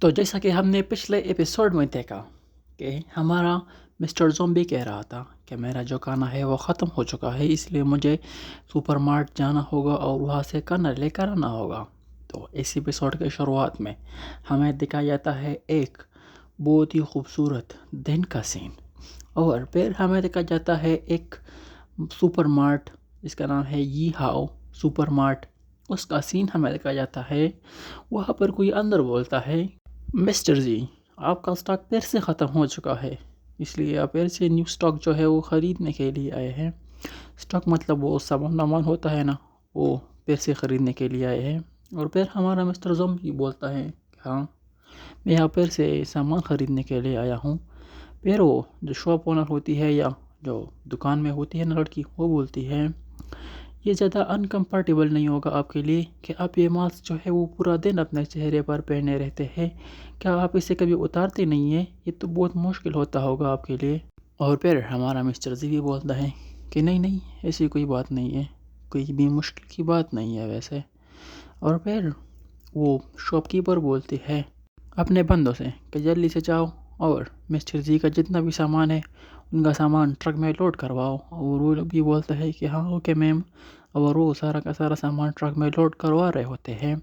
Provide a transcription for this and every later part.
तो जैसा कि हमने पिछले एपिसोड में देखा कि हमारा मिस्टर ज़ॉम्बी कह रहा था कि मेरा जो खाना है वो ख़त्म हो चुका है, इसलिए मुझे सुपरमार्ट जाना होगा और वहाँ से खाना लेकर आना होगा। तो इस एपिसोड के शुरुआत में हमें दिखाया जाता है एक बहुत ही खूबसूरत दिन का सीन, और फिर हमें दिखाया जाता है एक सुपरमार्ट जिसका नाम है यी हाओ सुपरमार्ट, उसका सीन हमें दिखाया जाता है। वहाँ पर कोई अंदर बोलता है, मिस्टर जी आपका स्टॉक फिर से ख़त्म हो चुका है, इसलिए आप फिर से न्यू स्टॉक जो है वो ख़रीदने के लिए आए हैं। स्टॉक मतलब वो सामान होता है ना, वो फिर से ख़रीदने के लिए आए हैं। और फिर हमारा मिस्टर ज़ॉम्बी बोलता है, हाँ मैं यहाँ फिर से सामान ख़रीदने के लिए आया हूँ। फिर वो जो शॉप ओनर होती है या जो दुकान में होती है ना लड़की, वो बोलती है ये ज़्यादा अनकम्फर्टेबल नहीं होगा आपके लिए कि आप ये मास्क जो है वो पूरा दिन अपने चेहरे पर पहने रहते हैं, क्या आप इसे कभी उतारते नहीं हैं? ये तो बहुत मुश्किल होता होगा आपके लिए। और फिर हमारा मिस्टर जी भी बोलता है कि नहीं नहीं ऐसी कोई बात नहीं है, कोई भी मुश्किल की बात नहीं है वैसे। और फिर वो शॉपकीपर बोलती है अपने बंदों से कि जल्दी से जाओ और मिस्टर जी का जितना भी सामान है उनका सामान ट्रक में लोड करवाओ। और वो लोग भी बोलते हैं कि हाँ ओके मैम, और वो सारा का सारा सामान ट्रक में लोड करवा रहे होते हैं।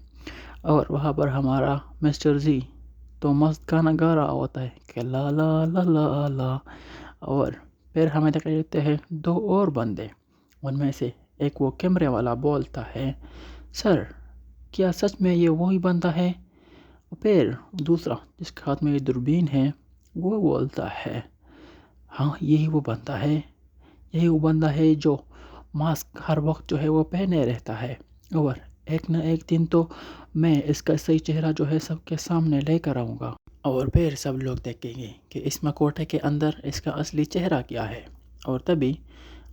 और वहाँ पर हमारा मिस्टर जी तो मस्त गाना गा रहा होता है कि ला ला ला ला ला। और फिर हमें दिखाई देते हैं दो और बंदे, उनमें से एक वो कैमरे वाला बोलता है, सर क्या सच में ये वही बंदा है? और फिर दूसरा जिसके हाथ में ये दूरबीन है वो बोलता है, हाँ यही वो बंदा है, यही वो बंदा है जो मास्क हर वक्त जो है वो पहने रहता है, और एक न एक दिन तो मैं इसका सही चेहरा जो है सबके सामने लेकर आऊँगा। और फिर सब लोग देखेंगे कि इस मकोटे के अंदर इसका असली चेहरा क्या है। और तभी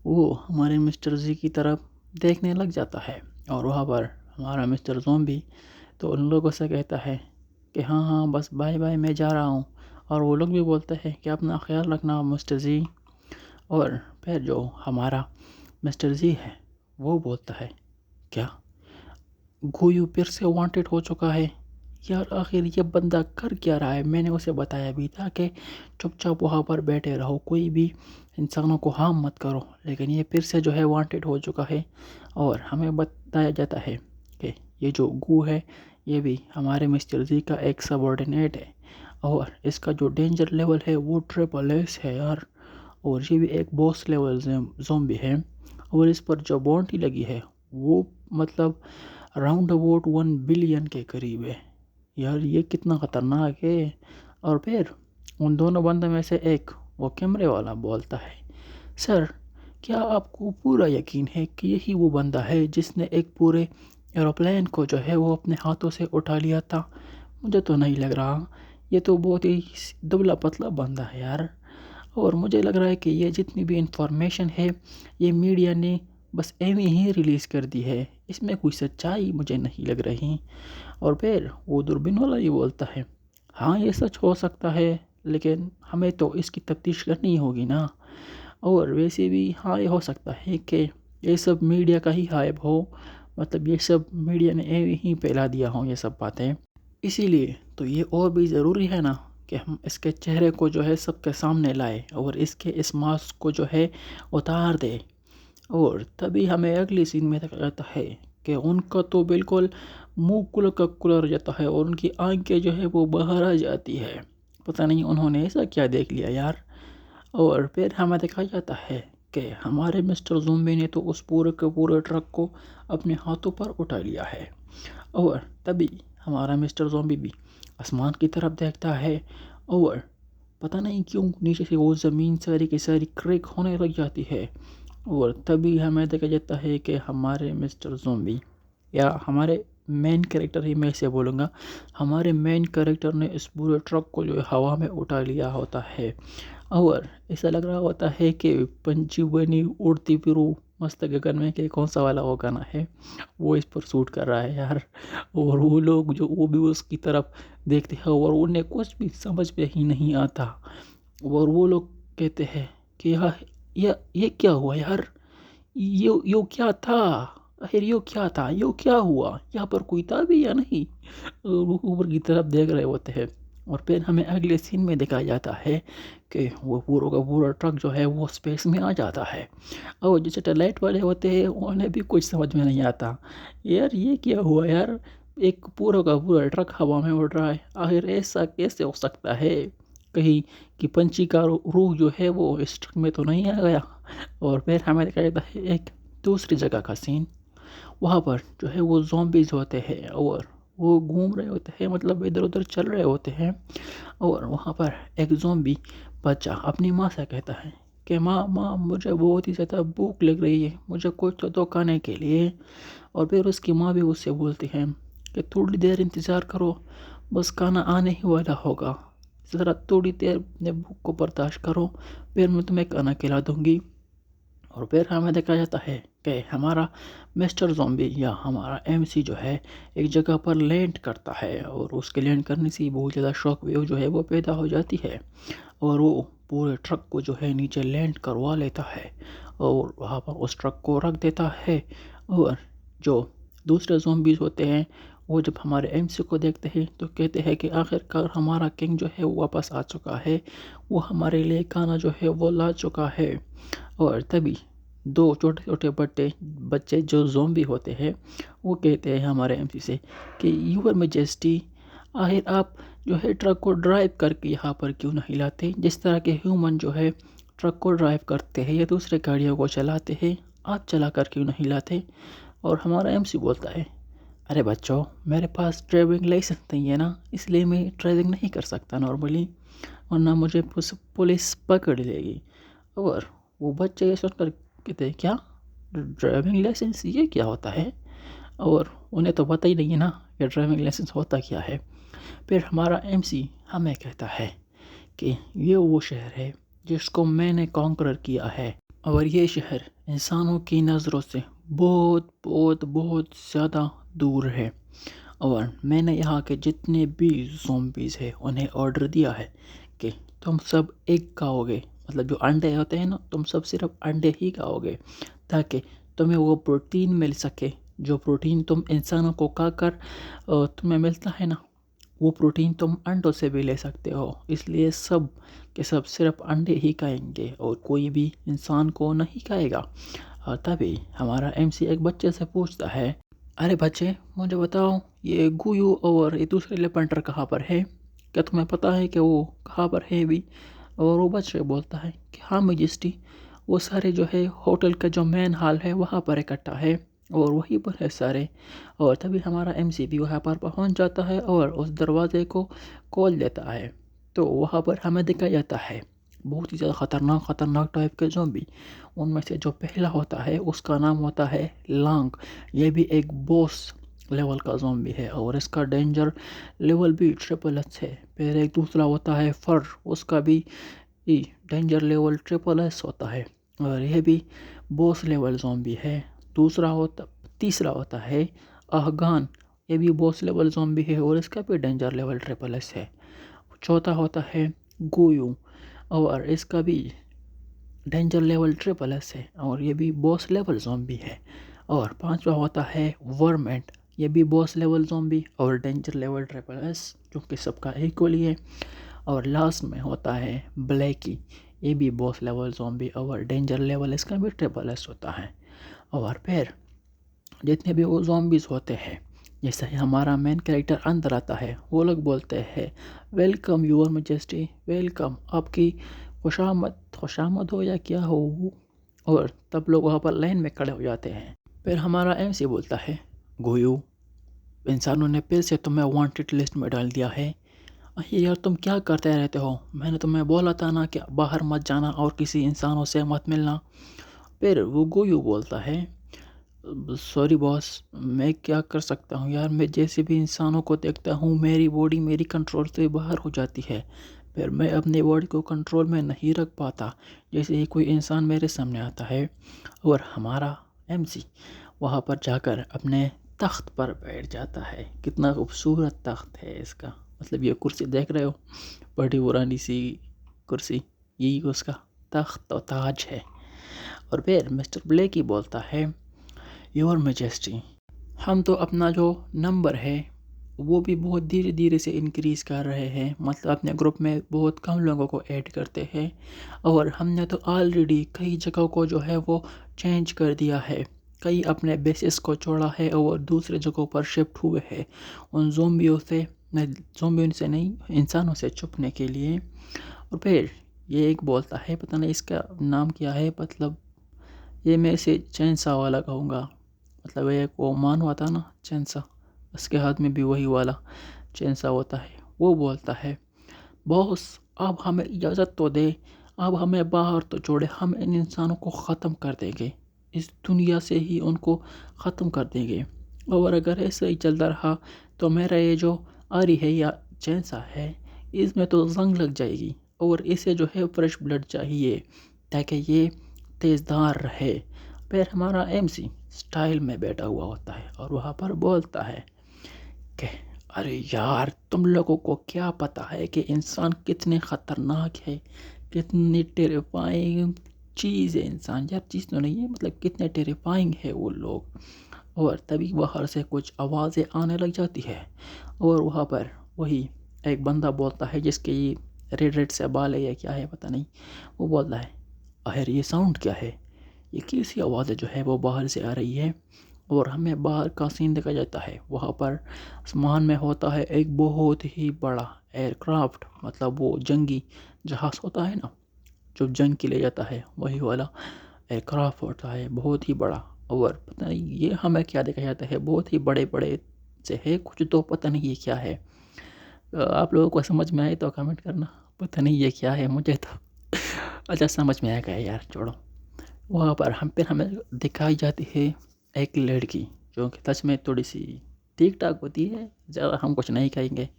वो हमारे मिस्टर जी की तरफ देखने लग जाता है, और वहाँ पर हमारा मिस्टर ज़ॉम्बी तो उन लोगों से कहता है कि हाँ हाँ बस बाय बाय मैं जा रहा हूँ। और वो लोग भी बोलते हैं कि अपना ख्याल रखना मिस्टर जी। और फिर जो हमारा मिस्टर जी है वो बोलता है, क्या गोयू फिर से वांटेड हो चुका है? यार आखिर ये बंदा कर क्या रहा है? मैंने उसे बताया भी था कि चुपचाप वहाँ पर बैठे रहो, कोई भी इंसानों को हार्म मत करो, लेकिन ये फिर से जो है वांटेड हो चुका है। और हमें बताया जाता है कि ये जो गू है ये भी हमारे मिस्टर जी का एक सबऑर्डिनेट है, और इसका जो डेंजर लेवल है वो ट्रिपल एस है यार। और ये भी एक बॉस लेवल ज़ॉम्बी है, और इस पर जो बाउंटी लगी है वो मतलब राउंड अबाउट 1 बिलियन के करीब है। यार ये कितना ख़तरनाक है। और फिर उन दोनों बंदों में से एक वो कैमरे वाला बोलता है, सर क्या आपको पूरा यकीन है कि यही वो बंदा है जिसने एक पूरे एरोप्लेन को जो है वो अपने हाथों से उठा लिया था? मुझे तो नहीं लग रहा, ये तो बहुत ही दुबला पतला बंदा है यार। और मुझे लग रहा है कि ये जितनी भी इंफॉर्मेशन है ये मीडिया ने बस एवं ही रिलीज़ कर दी है, इसमें कोई सच्चाई मुझे नहीं लग रही। और फिर वो दूरबीन वाला ये बोलता है, हाँ ये सच हो सकता है, लेकिन हमें तो इसकी तफ्तीश करनी होगी ना। और वैसे भी हाँ ये हो सकता है कि ये सब मीडिया का ही हाइप हो, मतलब ये सब मीडिया ने एवं ही फैला दिया हो ये सब बातें। इसीलिए तो ये और भी ज़रूरी है ना कि हम इसके चेहरे को जो है सबके सामने लाए और इसके इस मास्क को जो है उतार दे। और तभी हमें अगली सीन में दिखाया जाता है कि उनका तो बिल्कुल मुंह खुल जाता है और उनकी आंखें जो है वो बाहर आ जाती है। पता नहीं उन्होंने ऐसा क्या देख लिया यार। और फिर हमें दिखाया जाता है कि हमारे मिस्टर ज़ॉम्बी ने तो उस पूरे के पूरे ट्रक को अपने हाथों पर उठा लिया है। और तभी हमारा मिस्टर ज़ॉम्बी भी आसमान की तरफ देखता है, और पता नहीं क्यों नीचे से वो ज़मीन सारी की सारी क्रैक होने लग जाती है। और तभी हमें देखा जाता है कि हमारे मिस्टर ज़ॉम्बी, या हमारे मेन कैरेक्टर ही मैं इसे बोलूँगा, हमारे मेन कैरेक्टर ने इस पूरे ट्रक को जो है हवा में उठा लिया होता है। और ऐसा लग रहा होता है कि पंछी बनी उड़ती फिरूं मस्त गगन में, कि कौन सा वाला वो गाना है वो इस पर शूट कर रहा है यार। और वो लोग जो वो भी उसकी तरफ देखते हैं और उन्हें कुछ भी समझ में ही नहीं आता। और वो लोग कहते हैं कि यार ये क्या हुआ यार, ये क्या था? आखिर यो क्या था, यो क्या हुआ, यहाँ पर कोई था भी या नहीं। वो ऊपर की तरफ देख रहे होते हैं। और फिर हमें अगले सीन में दिखाया जाता है कि वो पूरा का पूरा ट्रक जो है वो स्पेस में आ जाता है। और जो सैटेलाइट वाले होते हैं उन्हें भी कुछ समझ में नहीं आता, यार ये क्या हुआ यार, एक पूरा का पूरा ट्रक हवा में उड़ रहा है, आखिर ऐसा कैसे हो सकता है, कहीं कि पंछी का रूह जो है वो इस ट्रक में तो नहीं आ गया। और फिर हमें दिखाया जाता है एक दूसरी जगह का सीन। वहाँ पर जो है वो ज़ॉम्बीज़ होते हैं और वो घूम रहे होते हैं, मतलब इधर उधर चल रहे होते हैं। और वहाँ पर एक ज़ॉम्बी बच्चा अपनी माँ से कहता है कि माँ माँ मुझे बहुत ही ज़्यादा भूख लग रही है, मुझे कुछ तो दो खाने के लिए। और फिर उसकी माँ भी उससे बोलती है कि थोड़ी देर इंतज़ार करो, बस खाना आने ही वाला होगा, ज़रा थोड़ी देर अपने भूख को बर्दाश्त करो, फिर मैं तुम्हें खाना खिला दूँगी। और फिर हमें देखा जाता है कि हमारा मिस्टर ज़ॉम्बी या हमारा एमसी जो है एक जगह पर लैंड करता है, और उसके लैंड करने से ही बहुत ज़्यादा शॉक वेव जो है वो पैदा हो जाती है, और वो पूरे ट्रक को जो है नीचे लैंड करवा लेता है और वहाँ पर उस ट्रक को रख देता है। और जो दूसरे ज़ॉम्बीज़ होते हैं वो जब हमारे एमसी को देखते हैं तो कहते हैं कि आखिरकार हमारा किंग जो है वो वापस आ चुका है, वो हमारे लिए खाना जो है वो ला चुका है। और तभी दो छोटे छोटे बच्चे जो ज़ॉम्बी होते हैं वो कहते हैं हमारे एमसी से कि यूर मेजेस्टी, आखिर आप जो है ट्रक को ड्राइव करके यहाँ पर क्यों नहीं लाते, जिस तरह के ह्यूमन जो है ट्रक को ड्राइव करते हैं या दूसरे गाड़ियों को चलाते हैं, आप चला कर क्यों नहीं लाते। और हमारा एमसी बोलता है, अरे बच्चों मेरे पास ड्राइविंग लाइसेंस नहीं है ना, इसलिए मैं ड्राइविंग नहीं कर सकता नॉर्मली, वरना मुझे पुलिस पकड़ लेगी। और वो बच्चे ये सोचकर कहते हैं क्या, ड्राइविंग लाइसेंस ये क्या होता है, और उन्हें तो पता ही नहीं है ना कि ड्राइविंग लाइसेंस होता क्या है। फिर हमारा एमसी हमें कहता है कि ये वो शहर है जिसको मैंने कॉन्करर किया है, और ये शहर इंसानों की नज़रों से बहुत बहुत बहुत ज़्यादा दूर है। और मैंने यहाँ के जितने भी ज़ॉम्बीज़ हैं उन्हें ऑर्डर दिया है कि तुम सब एग खाओगे, मतलब जो अंडे होते हैं ना, तुम सब सिर्फ अंडे ही खाओगे, ताकि तुम्हें वो प्रोटीन मिल सके, जो प्रोटीन तुम इंसानों को खाकर तुम्हें मिलता है ना, वो प्रोटीन तुम अंडों से भी ले सकते हो। इसलिए सब के सब सिर्फ अंडे ही खाएंगे और कोई भी इंसान को नहीं खाएगा। और तभी हमारा एमसी एक बच्चे से पूछता है, अरे बच्चे मुझे बताओ ये गुयू और ये दूसरे लेपेंटर कहाँ पर है, क्या तुम्हें पता है कि वो कहाँ पर है भी। और वो बच्चे बोलता है कि हाँ मेजेस्टी, वो सारे जो है होटल का जो मेन हॉल है वहाँ पर इकट्ठा है और वहीं पर है सारे। और तभी हमारा एमसी भी वहाँ पर पहुँच जाता है और उस दरवाजे को खोल देता है। तो वहाँ पर हमें दिखाया जाता है बहुत ही ज़्यादा ख़तरनाक टाइप के ज़ॉम्बी। उनमें से जो पहला होता है उसका नाम होता है लांग, ये भी एक बॉस लेवल का ज़ॉम्बी है और इसका डेंजर लेवल भी ट्रिपल एच है। फिर एक दूसरा होता है फर, उसका भी डेंजर लेवल ट्रिपल एस होता है और यह भी बॉस लेवल ज़ॉम्बी है। तीसरा होता है अफगान, ये भी बॉस लेवल ज़ॉम्बी है और इसका भी डेंजर लेवल ट्रिपल एस है। चौथा होता है गोयू और इसका भी डेंजर लेवल ट्रिपल एस है और ये भी बॉस लेवल ज़ॉम्बी है। और पांचवा होता है वर्मेंट, ये भी बॉस लेवल ज़ॉम्बी और डेंजर लेवल ट्रिपल एस, जो कि सबका इक्वली है। और लास्ट में होता है ब्लैकी, ये भी बॉस लेवल ज़ॉम्बी और डेंजर लेवल इसका भी ट्रिपल एस होता है। और फिर जितने भी वो ज़ॉम्बीज़ होते हैं, जैसे ही हमारा मेन कैरेक्टर अंदर आता है वो लोग बोलते हैं वेलकम यूर मेजेस्टी, वेलकम, आपकी खुशामद हो या क्या हो। और तब लोग वहाँ पर लाइन में खड़े हो जाते हैं। फिर हमारा एमसी बोलता है गोयू, इंसानों ने फिर से तुम्हें वांटेड लिस्ट में डाल दिया है, अरे यार तुम क्या करते रहते हो, मैंने तुम्हें बोला था ना कि बाहर मत जाना और किसी इंसानों से मत मिलना। फिर वो गोयू बोलता है सॉरी बॉस, मैं क्या कर सकता हूँ यार, मैं जैसे भी इंसानों को देखता हूँ मेरी बॉडी मेरी कंट्रोल से बाहर हो जाती है, फिर मैं अपनी बॉडी को कंट्रोल में नहीं रख पाता जैसे ही कोई इंसान मेरे सामने आता है। और हमारा एमसी वहाँ पर जाकर अपने तख्त पर बैठ जाता है। कितना खूबसूरत तख्त है इसका, मतलब ये कुर्सी देख रहे हो, बड़ी पुरानी सी कुर्सी, यही उसका तख्त और ताज है। और फिर मिस्टर ब्लेक ही बोलता है योर मैजेस्टी। हम तो अपना जो नंबर है वो भी बहुत धीरे धीरे से इंक्रीज़ कर रहे हैं, मतलब अपने ग्रुप में बहुत कम लोगों को ऐड करते हैं और हमने तो ऑलरेडी कई जगहों को जो है वो चेंज कर दिया है, कई अपने बेसिस को छोड़ा है और दूसरे जगहों पर शिफ्ट हुए हैं उन ज़ोंबियों से नहीं, इंसानों से छुपने के लिए। और फिर ये एक बोलता है, पता नहीं इसका नाम क्या है, मतलब ये मैं इसे चैनसा वाला कहूँगा, मतलब एक वो मान हुआ था ना चैनसा, उसके हाथ में भी वही वाला चैनसा होता है। वो बोलता है, बॉस अब हमें इजाज़त तो दे, अब हमें बाहर तो छोड़े, हम इन इंसानों को ख़त्म कर देंगे, इस दुनिया से ही उनको ख़त्म कर देंगे। और अगर ऐसे ही चलता रहा तो मेरा ये जो आरी है या चैनसा है इसमें तो जंग लग जाएगी और इसे जो है फ्रेश ब्लड चाहिए ताकि ये तेज़दार रहे। फिर हमारा एमसी स्टाइल में बैठा हुआ होता है और वहाँ पर बोलता है कि अरे यार तुम लोगों को क्या पता है कि इंसान कितने ख़तरनाक है, कितनी टेरिफाइंग चीज़ है इंसान, यार चीज़ तो नहीं है, मतलब कितने टेरिफाइंग है वो लोग। और तभी बाहर से कुछ आवाज़ें आने लग जाती है और वहाँ पर वही एक बंदा बोलता है जिसके ये रेड रेड से बाल है या क्या है पता नहीं, वो बोलता है आखिर ये साउंड क्या है, ये कैसी आवाज़ जो है वो बाहर से आ रही है। और हमें बाहर का सीन देखा जाता है, वहाँ पर आसमान में होता है एक बहुत ही बड़ा एयरक्राफ्ट, मतलब वो जंगी जहाज़ होता है ना जो जंग के ले जाता है, वही वाला एयरक्राफ्ट होता है बहुत ही बड़ा। और पता नहीं ये हमें क्या देखा जाता है, बहुत ही बड़े बड़े से है कुछ, तो पता नहीं ये क्या है। आप लोगों को समझ में आए तो कमेंट करना, पता नहीं ये क्या है मुझे तो अच्छा समझ में आएगा यार, छोड़ो। वहाँ पर हमें दिखाई जाती है एक लड़की जो कि सच में थोड़ी सी ठीक ठाक होती है, ज़्यादा हम कुछ नहीं कहेंगे,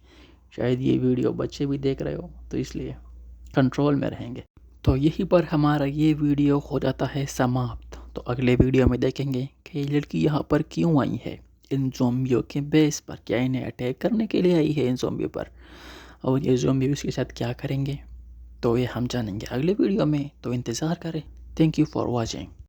शायद ये वीडियो बच्चे भी देख रहे हो तो इसलिए कंट्रोल में रहेंगे। तो यहीं पर हमारा ये वीडियो हो जाता है समाप्त। तो अगले वीडियो में देखेंगे कि ये लड़की यहाँ पर क्यों आई है, इन ज़ोंबियों के बेस पर, क्या इन्हें अटैक करने के लिए आई है इन ज़ोंबियों पर, और ये ज़ोंबी उसके साथ क्या करेंगे, तो ये हम जानेंगे अगले वीडियो में, तो इंतज़ार करें। Thank you for watching.